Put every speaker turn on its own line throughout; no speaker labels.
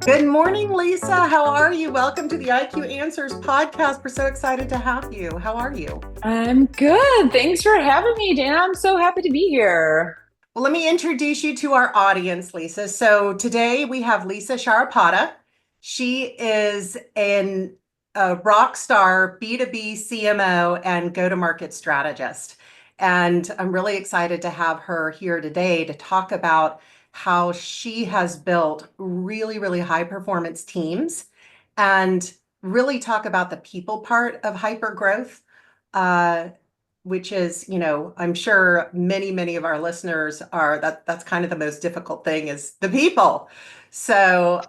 Good morning, Lisa. How are you? Welcome to the ayeQ Answers podcast. We're so excited to have you. How are you?
I'm good. Thanks for having me, Dana. I'm so happy to be here.
Well, let me introduce you to our audience, Lisa. So today we have Lisa Sharapata. She is a rock star B2B CMO and go-to-market strategist. And I'm really excited to have her here today to talk about how she has built really, really high performance teams and really talk about the people part of hypergrowth. Uh, which is, I'm sure many of our listeners are that's kind of the most difficult thing is the people. So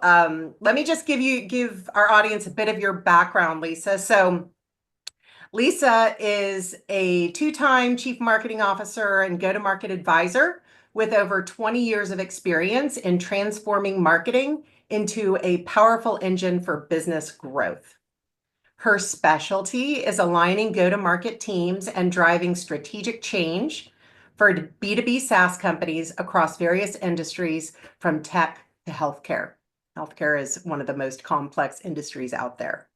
let me just give our audience a bit of your background, Lisa. So Lisa is a two-time chief marketing officer and go-to-market advisor with over 20 years of experience in transforming marketing into a powerful engine for business growth. Her specialty is aligning go-to-market teams and driving strategic change for B2B SaaS companies across various industries from tech to healthcare. Healthcare is one of the most complex industries out there.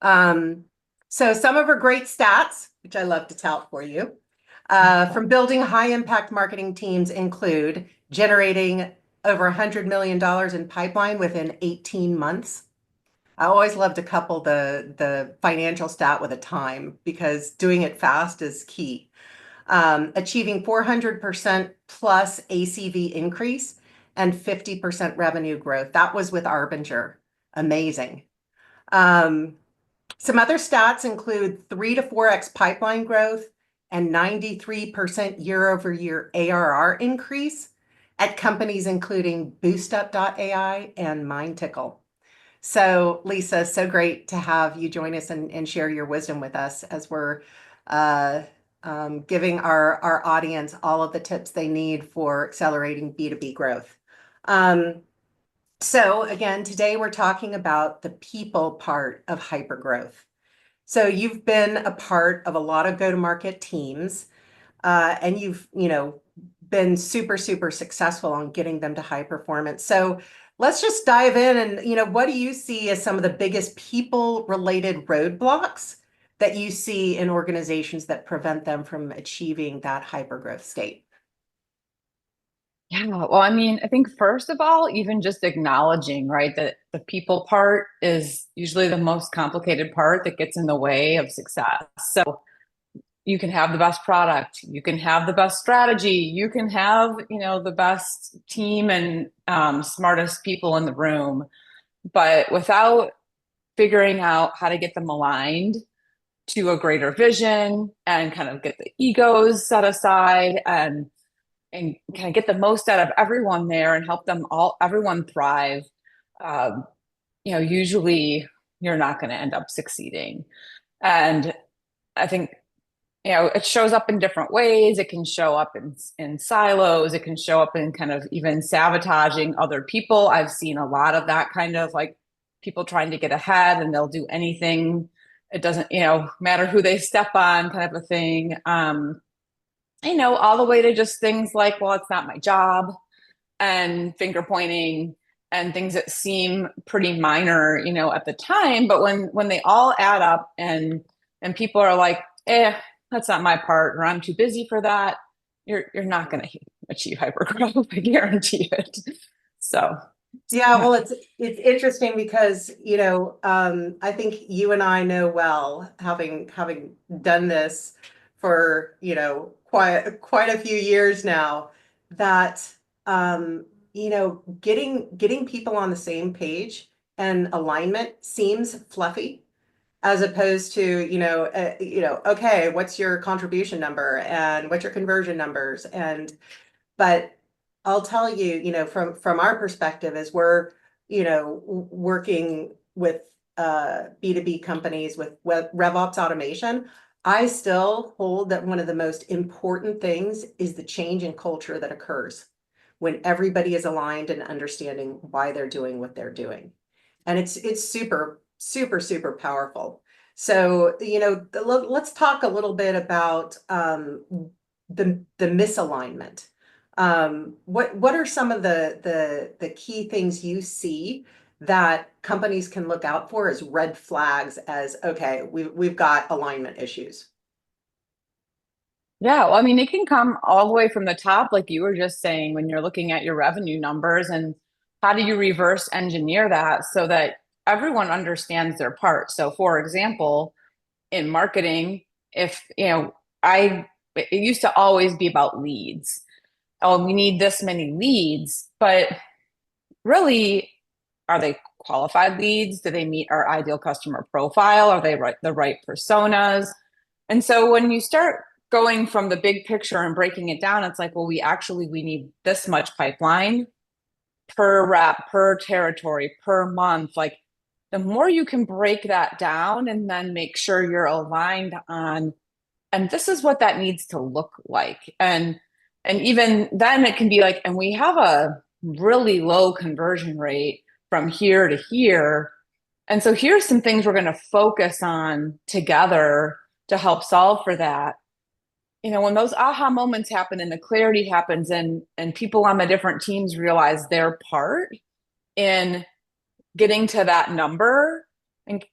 So some of her great stats, which I love to tout for you, from building high impact marketing teams include generating over $100 million in pipeline within 18 months. I always love to couple the financial stat with a time because doing it fast is key. Achieving 400% plus ACV increase and 50% revenue growth. That was with Arbinger. Amazing. Some other stats include 3 to 4x pipeline growth and 93% year-over-year ARR increase at companies including BoostUp.ai and MindTickle. So, Lisa, so great to have you join us and share your wisdom with us as we're giving our audience all of the tips they need for accelerating B2B growth. So, again, today we're talking about the people part of hypergrowth. So, you've been a part of a lot of go-to-market teams, and you've, been super successful on getting them to high performance. So let's just dive in and, what do you see as some of the biggest people related roadblocks that you see in organizations that prevent them from achieving that hypergrowth state?
Yeah, well, I think first of all, even just acknowledging, right, that the people part is usually the most complicated part that gets in the way of success. So you can have the best product, you can have the best strategy, you can have, the best team and smartest people in the room, but without figuring out how to get them aligned to a greater vision and kind of get the egos set aside and kind of get the most out of everyone there and help everyone thrive. Usually you're not going to end up succeeding. And I think, it shows up in different ways. It can show up in silos. It can show up in kind of even sabotaging other people. I've seen a lot of that kind of like people trying to get ahead and they'll do anything. It doesn't, matter who they step on kind of a thing. All the way to just things like, well, it's not my job and finger pointing and things that seem pretty minor, at the time. But when they all add up and people are like, that's not my part, or I'm too busy for that, you're not going to achieve hypergrowth. I guarantee it. So
Yeah,
yeah.
well, it's interesting because, I think you and I know well, having done this for, quite a few years now, that getting people on the same page and alignment seems fluffy as opposed to, okay, what's your contribution number and what's your conversion numbers? But I'll tell you, from our perspective, as we're, working with B2B companies with RevOps automation, I still hold that one of the most important things is the change in culture that occurs when everybody is aligned and understanding why they're doing what they're doing. And it's super powerful. So, let's talk a little bit about the misalignment. What are some of the key things you see that companies can look out for as red flags as, okay, we've got alignment issues?
Yeah, well, I mean, it can come all the way from the top, like you were just saying, when you're looking at your revenue numbers and how do you reverse engineer that so that everyone understands their part. So, for example, in marketing, if, it used to always be about leads. Oh, we need this many leads, but really, are they qualified leads? Do they meet our ideal customer profile? Are they the right personas? And so when you start going from the big picture and breaking it down, it's like, well, we need this much pipeline per rep, per territory, per month. Like the more you can break that down and then make sure you're aligned on, and this is what that needs to look like. And even then it can be like, and we have a really low conversion rate from here to here. And so here's some things we're going to focus on together to help solve for that. When those aha moments happen and the clarity happens and people on the different teams realize their part in getting to that number, and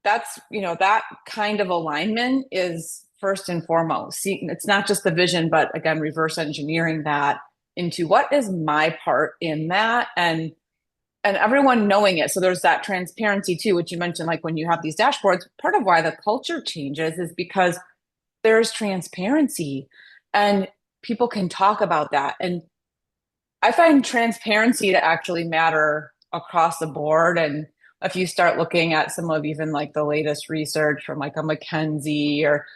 that kind of alignment is first and foremost. See, it's not just the vision, but again, reverse engineering that into what is my part in that, and everyone knowing it. So there's that transparency too, which you mentioned, like when you have these dashboards, part of why the culture changes is because there's transparency and people can talk about that. And I find transparency to actually matter across the board. And if you start looking at some of even like the latest research from like a McKinsey or,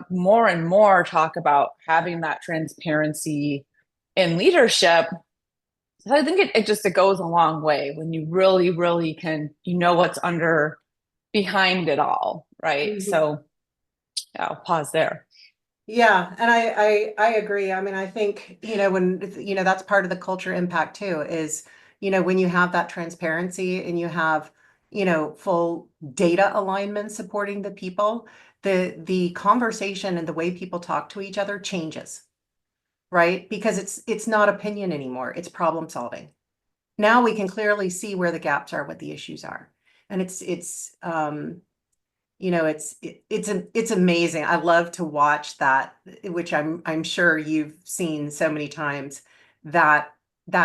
more and more talk about having that transparency in leadership. So I think it goes a long way when you really, really can, what's behind it all, right?
Mhm.
So yeah, I'll pause there.
Yeah, and I agree. I mean, I think, when, that's part of the culture impact too, is, when you have that transparency and you have, full data alignment supporting the people, the conversation and the way people talk to each other changes, right? Because it's not opinion anymore, it's problem solving. Now we can clearly see where the gaps are, what the issues are. And it's amazing. I love to watch that, which I'm sure you've seen so many times, that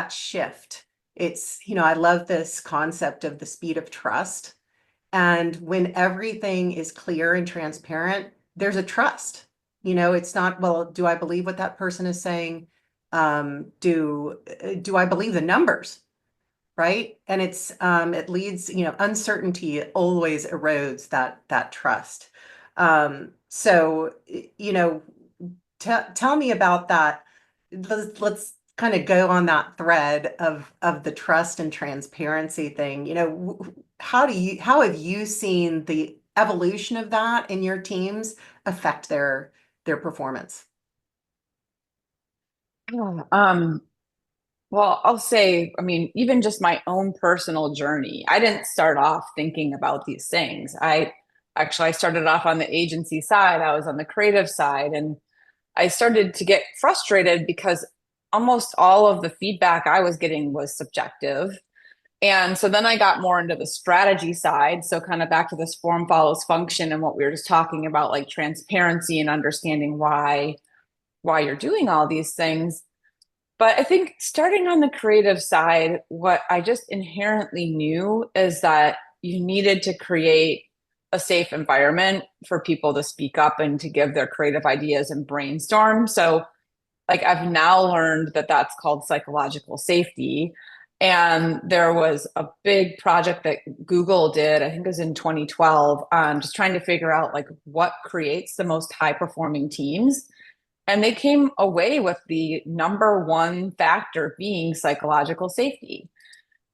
shift. I love this concept of the speed of trust. And when everything is clear and transparent, there's a trust. It's not, well, do I believe what that person is saying? Do I believe the numbers? Right? And it leads, uncertainty always erodes that trust. So, tell me about that. Let's kind of go on that thread of the trust and transparency thing. How have you seen the evolution of that in your teams affect their performance?
Yeah. Well, I'll say, I mean, even just my own personal journey, I didn't start off thinking about these things. I started off on the agency side, I was on the creative side, and I started to get frustrated because almost all of the feedback I was getting was subjective. And so then I got more into the strategy side. So, kind of back to this form follows function and what we were just talking about, like transparency and understanding why you're doing all these things. But I think starting on the creative side, what I just inherently knew is that you needed to create a safe environment for people to speak up and to give their creative ideas and brainstorm. So, like, I've now learned that that's called psychological safety. And there was a big project that Google did, I think it was in 2012, just trying to figure out like what creates the most high performing teams. And they came away with the number one factor being psychological safety.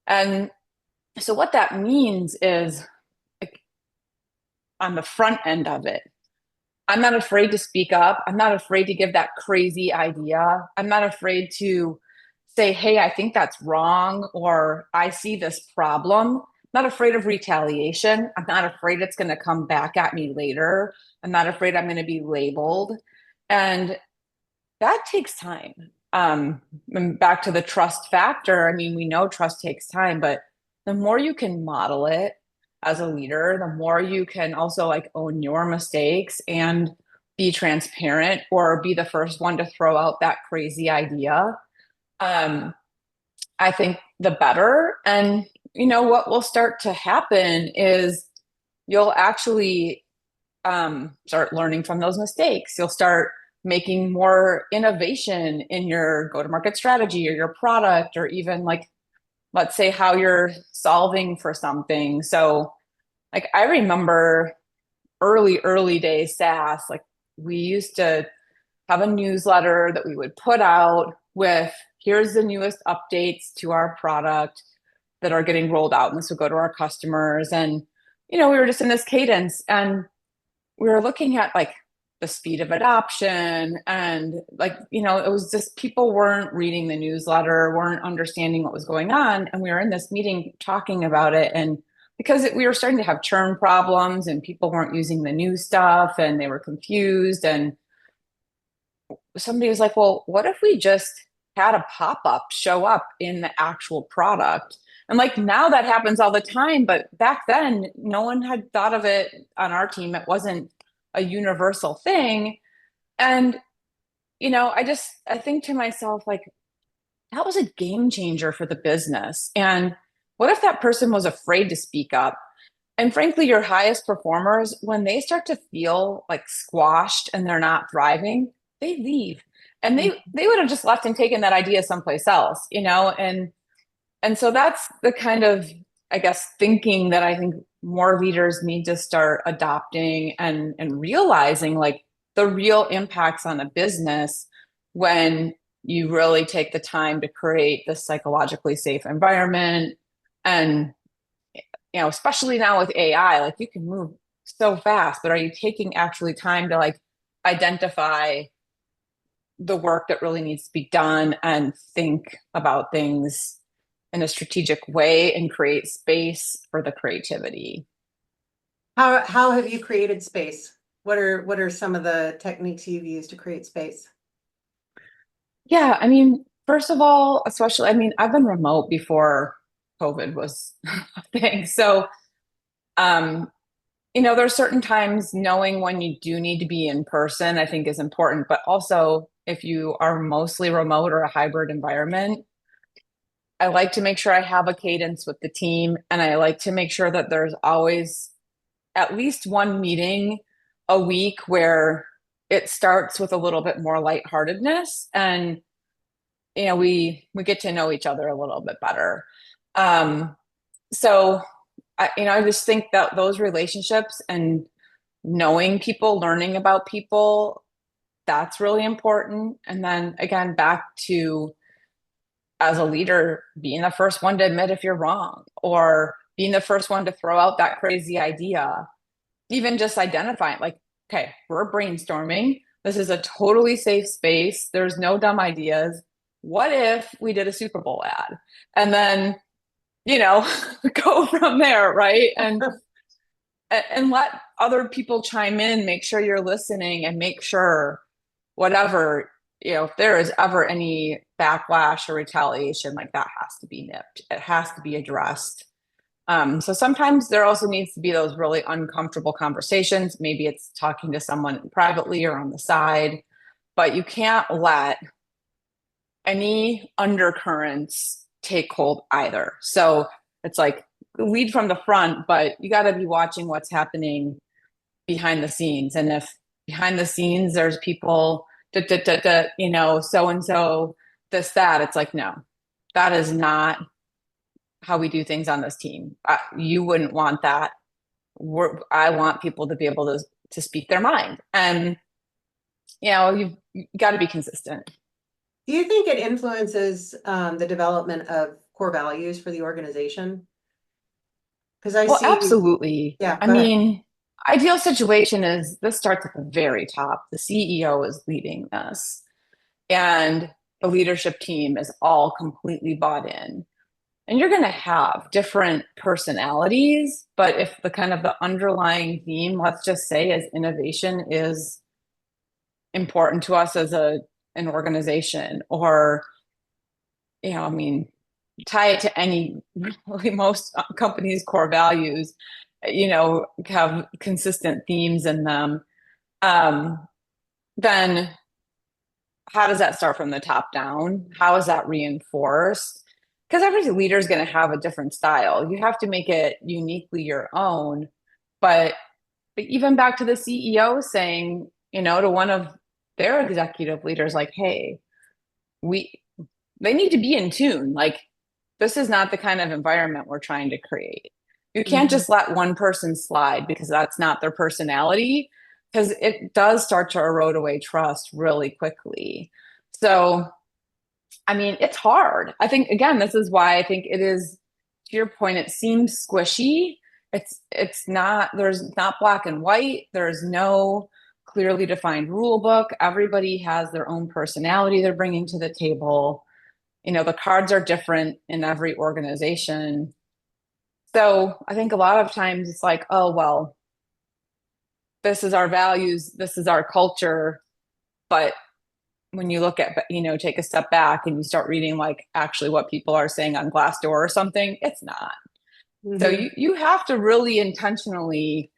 And so what that means is, like, on the front end of it, I'm not afraid to speak up. I'm not afraid to give that crazy idea. I'm not afraid to say, hey, I think that's wrong, or I see this problem. I'm not afraid of retaliation. I'm not afraid it's going to come back at me later. I'm not afraid I'm going to be labeled. And that takes time. And back to the trust factor. I mean, we know trust takes time, but the the more you can model it as a leader, the more you can also like own your mistakes and be transparent or be the first one to throw out that crazy idea. Um, I think the better. And what will start to happen is you'll actually start learning from those mistakes. You'll start making more innovation in your go-to-market strategy or your product, or even like, let's say, how you're solving for something. So, like, I remember early days SaaS, like, we used to have a newsletter that we would put out with here's the newest updates to our product that are getting rolled out. And this would go to our customers. And, we were just in this cadence and we were looking at like the speed of adoption and like, it was just people weren't reading the newsletter, weren't understanding what was going on. And we were in this meeting talking about it. And because we were starting to have churn problems and people weren't using the new stuff and they were confused. And somebody was like, well, what if we just had a pop-up show up in the actual product? And like now that happens all the time, but back then no one had thought of it on our team. It wasn't a universal thing. And, I think to myself, like, that was a game changer for the business. And what if that person was afraid to speak up? And frankly, your highest performers, when they start to feel like squashed and they're not thriving, they leave. And they would have just left and taken that idea someplace else, and so that's the kind of, I guess, thinking that I think more leaders need to start adopting and realizing like the real impacts on a business when you really take the time to create this psychologically safe environment. And especially now with AI, like you can move so fast, but are you taking actually time to like identify the work that really needs to be done and think about things in a strategic way and create space for the creativity?
How have you created space? What are some of the techniques you've used to create space?
Yeah, I mean, first of all, especially, I mean, I've been remote before COVID was a thing. So, um, there's certain times knowing when you do need to be in person, I think is important. But also, if you are mostly remote or a hybrid environment, I like to make sure I have a cadence with the team. And I like to make sure that there's always at least one meeting a week where it starts with a little bit more lightheartedness and we get to know each other a little bit better. So I just think that those relationships and knowing people, learning about people, that's really important. And then again, back to, as a leader, being the first one to admit if you're wrong or being the first one to throw out that crazy idea, even just identifying like, okay, we're brainstorming. This is a totally safe space. There's no dumb ideas. What if we did a Super Bowl ad? And then, go from there, right? And let other people chime in, make sure you're listening and make sure whatever, if there is ever any backlash or retaliation, like that has to be nipped. It has to be addressed. So sometimes there also needs to be those really uncomfortable conversations. Maybe it's talking to someone privately or on the side, but you can't let any undercurrents take hold either. So it's like lead from the front, but you got to be watching what's happening behind the scenes. And if behind the scenes there's people, so and so, this, that, it's like, no, that is not how we do things on this team. You wouldn't want that. I want people to be able to speak their mind. And, you've got to be consistent.
Do you think it influences the development of core values for the organization? Because I
Well,
see,
absolutely.
yeah,
I
go ahead.
mean, ideal situation is this starts at the very top. The CEO is leading this, and the leadership team is all completely bought in. And you're going to have different personalities, but if the kind of the underlying theme, let's just say, is innovation is important to us as an organization, or I mean, tie it to any, really most companies' core values, have consistent themes in them, um, then how does that start from the top down? How is that reinforced? Because every leader is going to have a different style. You have to make it uniquely your own. But, but even back to the CEO saying, to one of their executive leaders, like, hey, we they need to be in tune. Like, this is not the kind of environment we're trying to create. You can't
Mhm.
just let one person slide because that's not their personality, because it does start to erode away trust really quickly. So, I mean, it's hard. I think, again, this is why I think it is, to your point, it seems squishy. It's not, there's not black and white. There's no clearly defined rule book. Everybody has their own personality they're bringing to the table. The cards are different in every organization. So I think a lot of times it's like, oh, well, this is our values, this is our culture. But when you look at, take a step back and you start reading like actually what people are saying on Glassdoor or something, it's not. So
Mhm.
you have to really intentionally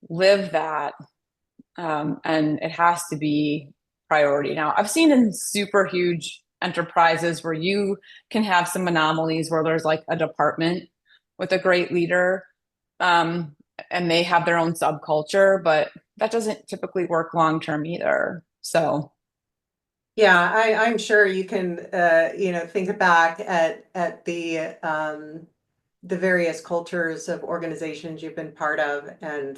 live that. And it has to be priority. Now, I've seen in super huge enterprises where you can have some anomalies where there's like a department with a great leader, um, and they have their own subculture, but that doesn't typically work long term either. So,
Yeah, I'm sure you can, think back at the various cultures of organizations you've been part of. And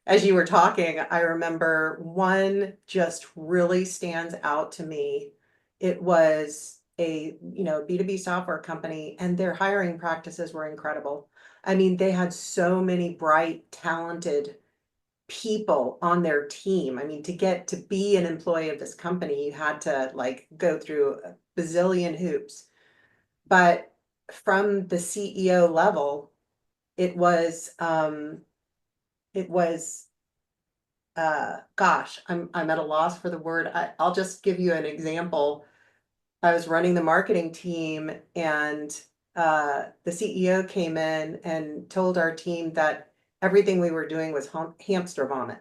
as you were talking, I remember one just really stands out to me. It was a, B2B software company, and their hiring practices were incredible. I mean, they had so many bright, talented people on their team. I mean, to get to be an employee of this company, you had to like go through a bazillion hoops. But from the CEO level, it was it was gosh, I'm at a loss for the word. I'll just give you an example. I was running the marketing team, and the CEO came in and told our team that everything we were doing was hamster vomit.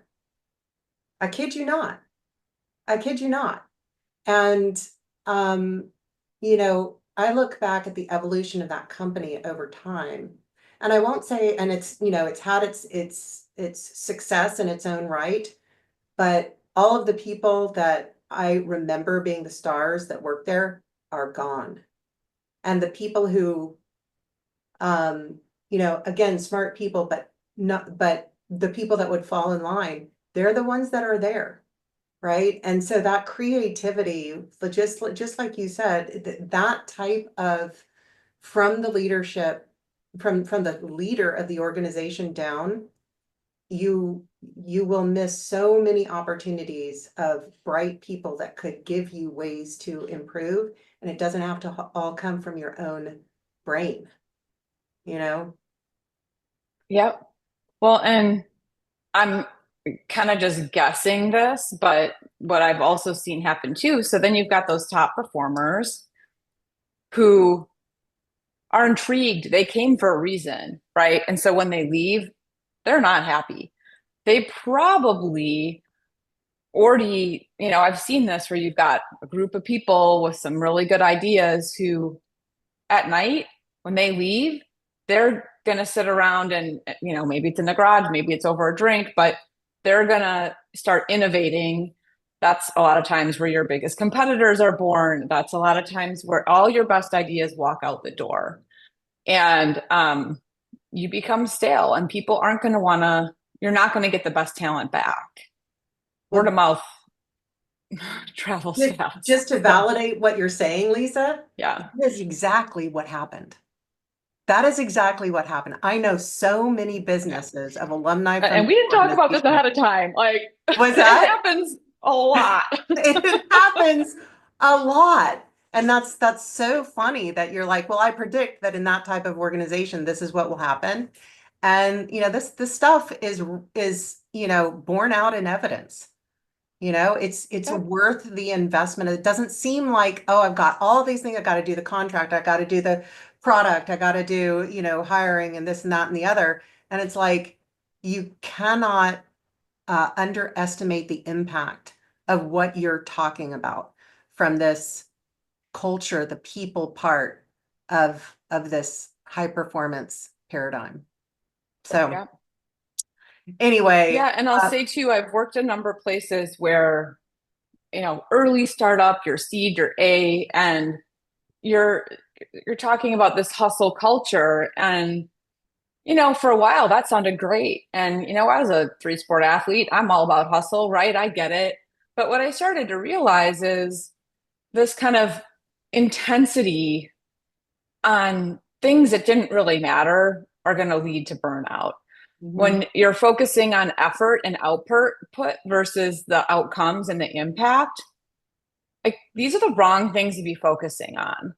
I kid you not. I kid you not. And um, I look back at the evolution of that company over time. And I won't say, and it's had its success in its own right, but all of the people that I remember being the stars that work there are gone. And the people who again, smart people, but not but the people that would fall in line, they're the ones that are there. Right. And so that creativity, just like you said, that type of from the leadership, from the leader of the organization down, you you will miss so many opportunities of bright people that could give you ways to improve. And it doesn't have to all come from your own brain, you know?
yep. Well, and I'm kind of just guessing this, but what I've also seen happen too. So then you've got those top performers who are intrigued. They came for a reason, right? And so when they leave, they're not happy. They probably already, I've seen this where you've got a group of people with some really good ideas who at night when they leave, they're going to sit around and, maybe it's in the garage, maybe it's over a drink, but they're going to start innovating. That's a lot of times where your biggest competitors are born. That's a lot of times where all your best ideas walk out the door. And you become stale, and people aren't going to want to, you're not going to get the best talent back. Word
Well,
of mouth travels fast.
just to
So,
validate what you're saying, Lisa,
yeah.
that is exactly what happened. That is exactly what happened. I know so many
Yeah.
businesses of alumni from
And we
this
didn't talk about this
organization.
ahead of time. Like,
Was
it
that?
happens a lot.
It happens a lot. And that's so funny that you're like, well, I predict that in that type of organization, this is what will happen. And this stuff is borne out in evidence. It's
Yep.
worth the investment. It doesn't seem like, oh, I've got all these things. I got to do the contract. I got to do the product. I got to do, hiring and this and that and the other. And it's like you cannot underestimate the impact of what you're talking about from this culture, the people part of this high performance paradigm. So
Yep.
anyway,
Yeah, and I'll say too, I've worked a number of places where, early startup, your seed, your A, and you're you're talking about this hustle culture. And, for a while that sounded great. And, as a three-sport athlete, I'm all about hustle, right? I get it. But what I started to realize is this kind of intensity on things that didn't really matter are going to lead to burnout.
mhm,
When you're focusing on effort and output versus the outcomes and the impact, like these are the wrong things to be focusing on.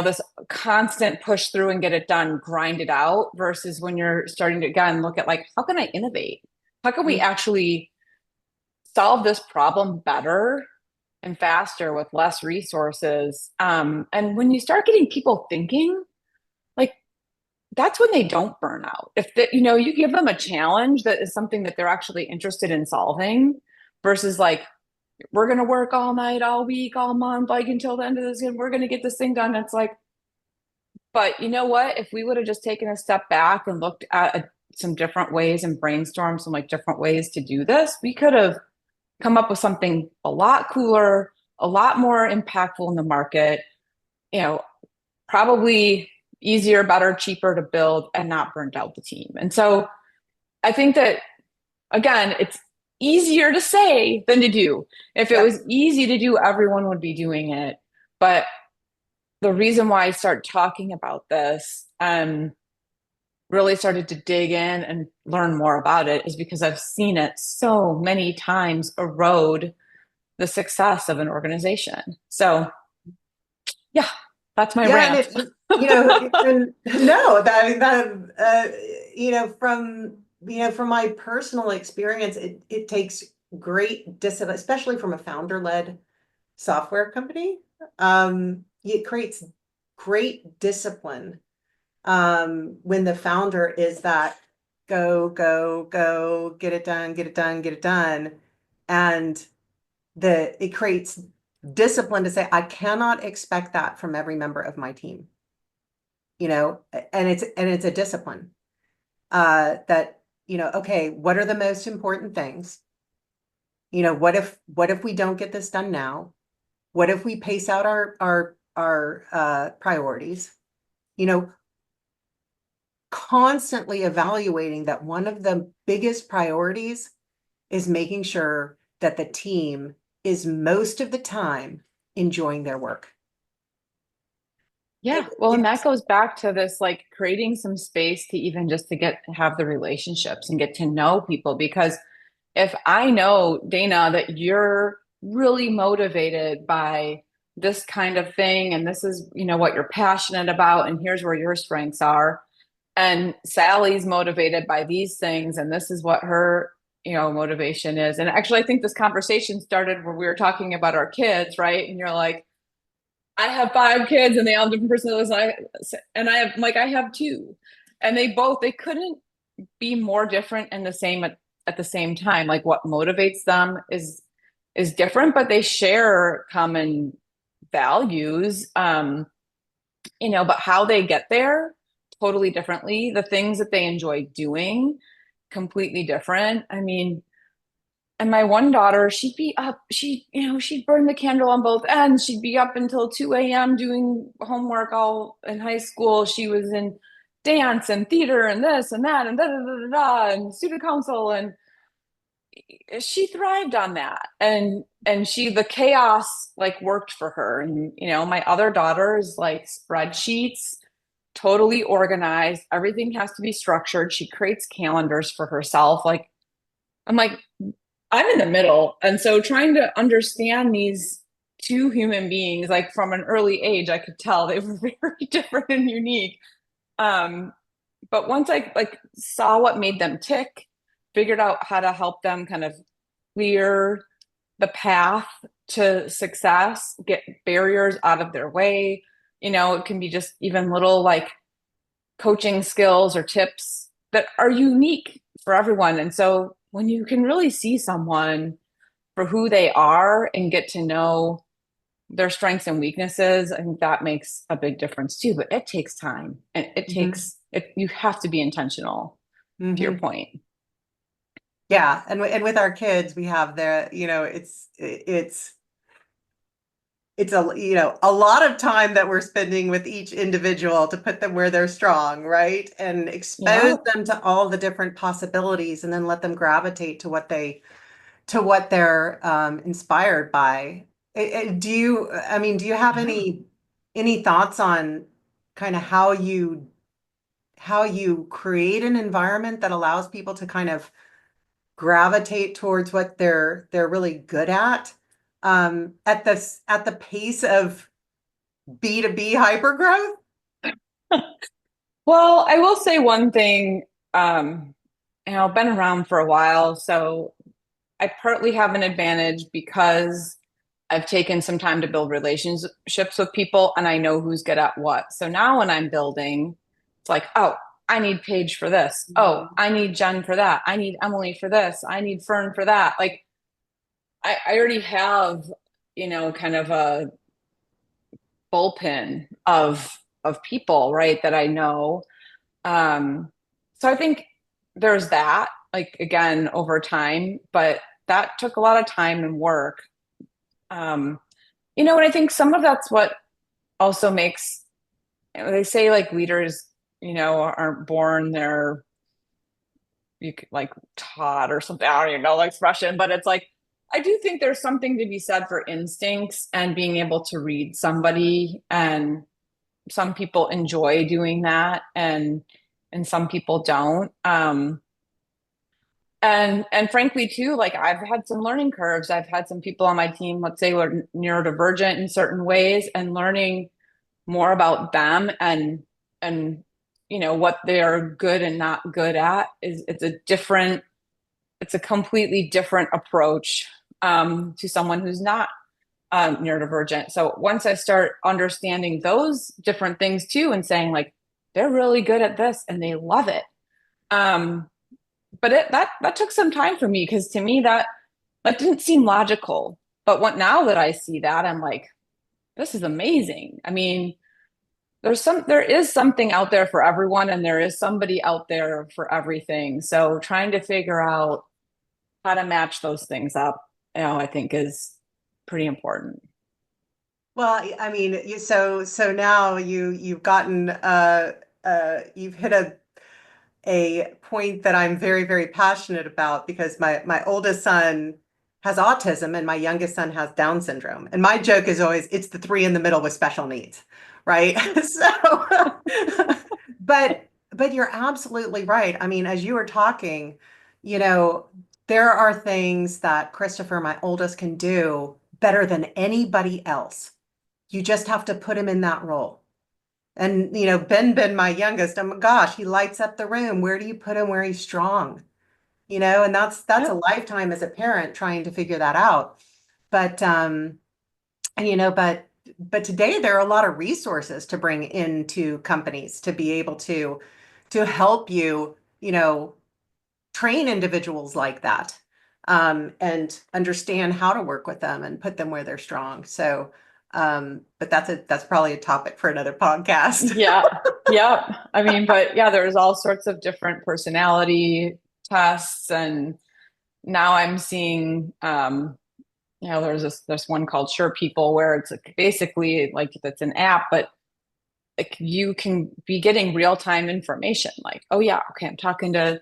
This constant push through and get it done, grind it out versus when you're starting to again look at like, how can I innovate? How can we
mhm.
actually solve this problem better and faster with less resources? And when you start getting people thinking, like that's when they don't burn out. If you give them a challenge that is something that they're actually interested in solving versus like, we're going to work all night, all week, all month, like until the end of this, and we're going to get this thing done. It's like, but you know what? If we would have just taken a step back and looked at some different ways and brainstormed some like different ways to do this, we could have come up with something a lot cooler, a lot more impactful in the market, you know, probably easier, better, cheaper to build and not burnt out the team. And so I think that, again, it's easier to say than to do. If it
Yep.
was easy to do, everyone would be doing it. But the reason why I start talking about this, really started to dig in and learn more about it is because I've seen it so many times erode the success of an organization. So yeah, that's my
Yeah, and
rant.
and no, from my personal experience, it takes great discipline, especially from a founder-led software company. It creates great discipline when the founder is that go, go, go, get it done, get it done, get it done. And it creates discipline to say, I cannot expect that from every member of my team, and it's a discipline that, okay, what are the most important things? What if we don't get this done now? What if we pace out our priorities? You know, constantly evaluating that one of the biggest priorities is making sure that the team is most of the time enjoying their work.
Yeah,
It,
well, and that
it's
goes back to this like creating some space to even just to get to have the relationships and get to know people. Because if I know, Dana, that you're really motivated by this kind of thing, and this is, what you're passionate about, and here's where your strengths are, and Sally's motivated by these things, and this is what her, motivation is. And actually, I think this conversation started where we were talking about our kids, right? And you're like, I have five kids and they all have different personalities. I have two. And they couldn't be more different and the same at the same time. Like what motivates them is different, but they share common values. But how they get there totally differently. The things that they enjoy doing completely different. I mean, and my one daughter, she'd be up, she'd burn the candle on both ends. She'd be up until 2 a.m. doing homework all in high school. She was in dance and theater and this and that and da da da da da and student council. And she thrived on that. And the chaos like worked for her. And, my other daughter is like spreadsheets, totally organized. Everything has to be structured. She creates calendars for herself. Like, I'm like, I'm in the middle. And so trying to understand these two human beings, like from an early age, I could tell they were very different and unique. Um, but once I like saw what made them tick, figured out how to help them kind of clear the path to success, get barriers out of their way. It can be just even little like coaching skills or tips that are unique for everyone. And so when you can really see someone for who they are and get to know their strengths and weaknesses, I think that makes a big difference too. But it takes time and it
Hmm.
takes it, you have to be intentional, to your
Hmm.
point.
Yeah, and with our kids, we have it's a a lot of time that we're spending with each individual to put them where they're strong, right? And expose
Yeah.
them to all the different possibilities and then let them gravitate to what they're inspired by. Do you have
Yeah.
any thoughts on kind of how you create an environment that allows people to kind of gravitate towards what they're really good at at the pace of B2B hypergrowth?
Well, I will say one thing. Um, I've been around for a while, so I partly have an advantage because I've taken some time to build relationships with people and I know who's good at what. So now when I'm building, it's like, oh, I need Paige for this. Oh, I need Jen for that. I need Emily for this. I need Fern for that. Like I already have, kind of a bullpen of people, right, that I know. So I think there's that, like again, over time, but that took a lot of time and work. Um, and I think some of that's what also makes, they say like leaders, aren't born, they're you could like taught or something. I don't even know the expression, but it's like I do think there's something to be said for instincts and being able to read somebody, and some people enjoy doing that and some people don't. And frankly too, like I've had some learning curves. I've had some people on my team, let's say, were neurodivergent in certain ways, and learning more about them and what they are good and not good at is it's a completely different approach to someone who's not neurodivergent. So once I start understanding those different things too, and saying like they're really good at this and they love it, um, but that took some time for me, because to me that didn't seem logical. But now that I see that, I'm like, this is amazing. I mean, there is something out there for everyone, and there is somebody out there for everything. So trying to figure out how to match those things up, I think is pretty important.
Well, I mean, so now you've gotten you've hit a point that I'm very, very passionate about because my oldest son has autism and my youngest son has Down syndrome. And my joke is always it's the three in the middle with special needs, right? So but you're absolutely right. I mean, as you were talking, you know, there are things that Christopher, my oldest, can do better than anybody else. You just have to put him in that role. And Ben, my youngest, oh my gosh, he lights up the room. Where do you put him where he's strong? And that's a
Yep.
lifetime as a parent trying to figure that out. But and, but today there are a lot of resources to bring into companies to be able to help you, train individuals like that, and understand how to work with them and put them where they're strong. So, but that's probably a topic for another podcast.
Yeah. Yep. I mean, but yeah, there's all sorts of different personality tests, and now I'm seeing there's one called Sure People, where it's like basically like it's an app, but like you can be getting real-time information, like, oh yeah, okay, I'm talking to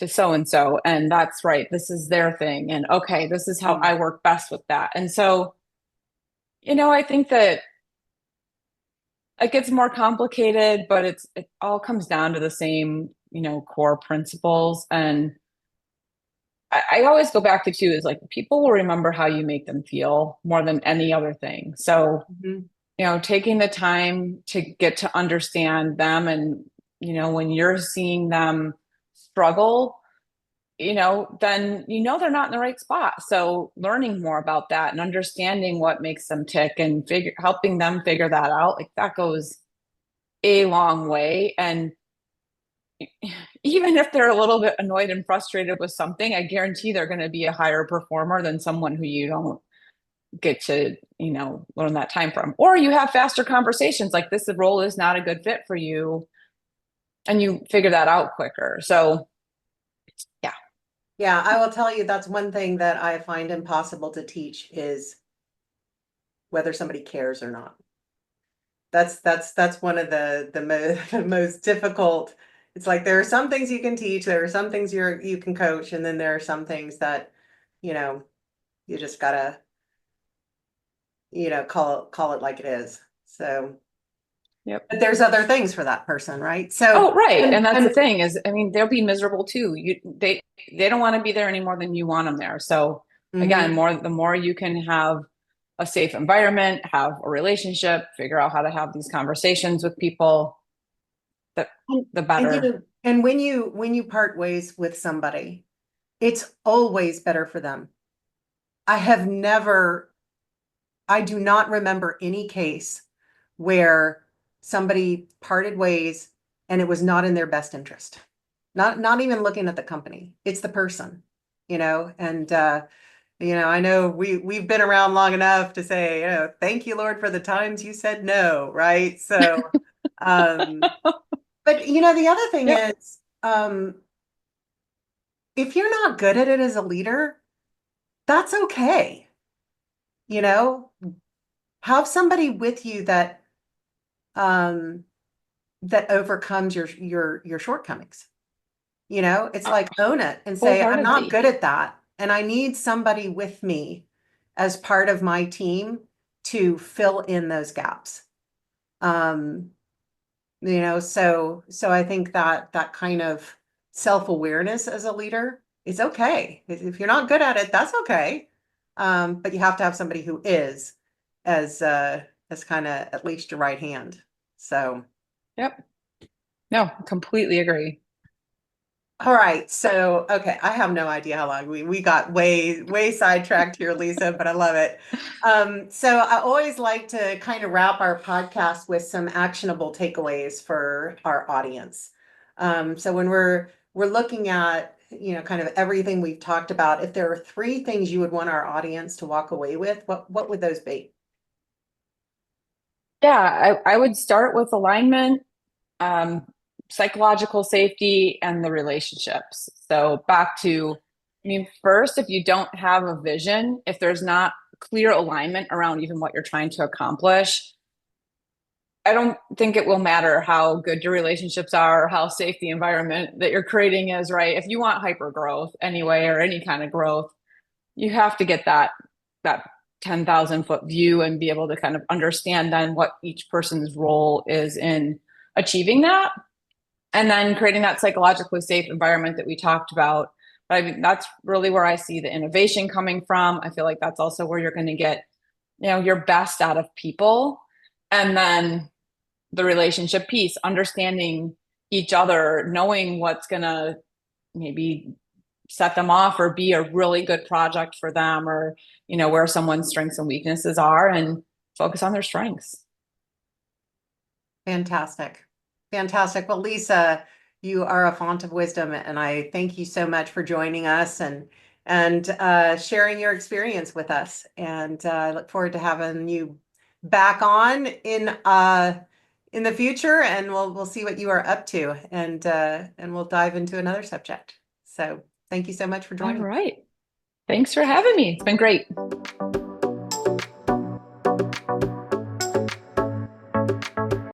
so and so, and that's right, this is their thing, and okay, this is how I work best with that. And so, I think that it gets more complicated, but it all comes down to the same, core principles. And I always go back to too is like people will remember how you make them feel more than any other thing. So,
Mhm.
taking the time to get to understand them, and when you're seeing them struggle, then they're not in the right spot. So learning more about that and understanding what makes them tick and helping them figure that out, like that goes a long way. And even if they're a little bit annoyed and frustrated with something, I guarantee they're going to be a higher performer than someone who you don't get to, learn that time from. Or you have faster conversations like this role is not a good fit for you, and you figure that out quicker. So, yeah.
Yeah, I will tell you that's one thing that I find impossible to teach is whether somebody cares or not. That's one of the most difficult. It's like there are some things you can teach, there are some things you can coach, and then there are some things that, you just gotta, call it like it is. So,
Yep.
but there's other things for that person, right? So,
Oh, right. And that's the
and
thing is, I mean, they'll be miserable too. They don't want to be there any more than you want them there. So again,
mhm.
the more you can have a safe environment, have a relationship, figure out how to have these conversations with people, the
And
better.
and when you part ways with somebody, it's always better for them. I have never, I do not remember any case where somebody parted ways and it was not in their best interest. Not even looking at the company. It's the person, and I know we've been around long enough to say, thank you, Lord, for the times you said no, right? So, um, but the other thing
Yep.
is, if you're not good at it as a leader, that's okay. You know, have somebody with you um that overcomes your shortcomings. It's
Uh,
like own it and say, I'm not
Wholeheartedly.
good at that. And I need somebody with me as part of my team to fill in those gaps. Um, so I think that kind of self-awareness as a leader is okay. If you're not good at it, that's okay. But you have to have somebody who is as kind of at least your right hand. So
Yep. No, completely agree.
all right. So okay, I have no idea how long we got way sidetracked here, Lisa, but I love it. So I always like to kind of wrap our podcast with some actionable takeaways for our audience. So when we're looking at, kind of everything we've talked about, if there are three things you would want our audience to walk away with, what would those be?
Yeah, I would start with alignment, um, psychological safety, and the relationships. So back to, I mean, first, if you don't have a vision, if there's not clear alignment around even what you're trying to accomplish, I don't think it will matter how good your relationships are or how safe the environment that you're creating is, right? If you want hyper growth anyway, or any kind of growth, you have to get that 10,000-foot view and be able to kind of understand then what each person's role is in achieving that, and then creating that psychologically safe environment that we talked about. But I mean, that's really where I see the innovation coming from. I feel like that's also where you're going to get, your best out of people. And then the relationship piece, understanding each other, knowing what's going to maybe set them off or be a really good project for them, or where someone's strengths and weaknesses are, and focus on their strengths.
Fantastic. Fantastic. Well, Lisa, you are a font of wisdom, and I thank you so much for joining us and sharing your experience with us. And I look forward to having you back on in the future, and we'll see what you are up to, and we'll dive into another subject. So thank you so much for
All
joining.
right, thanks for having me. It's been great.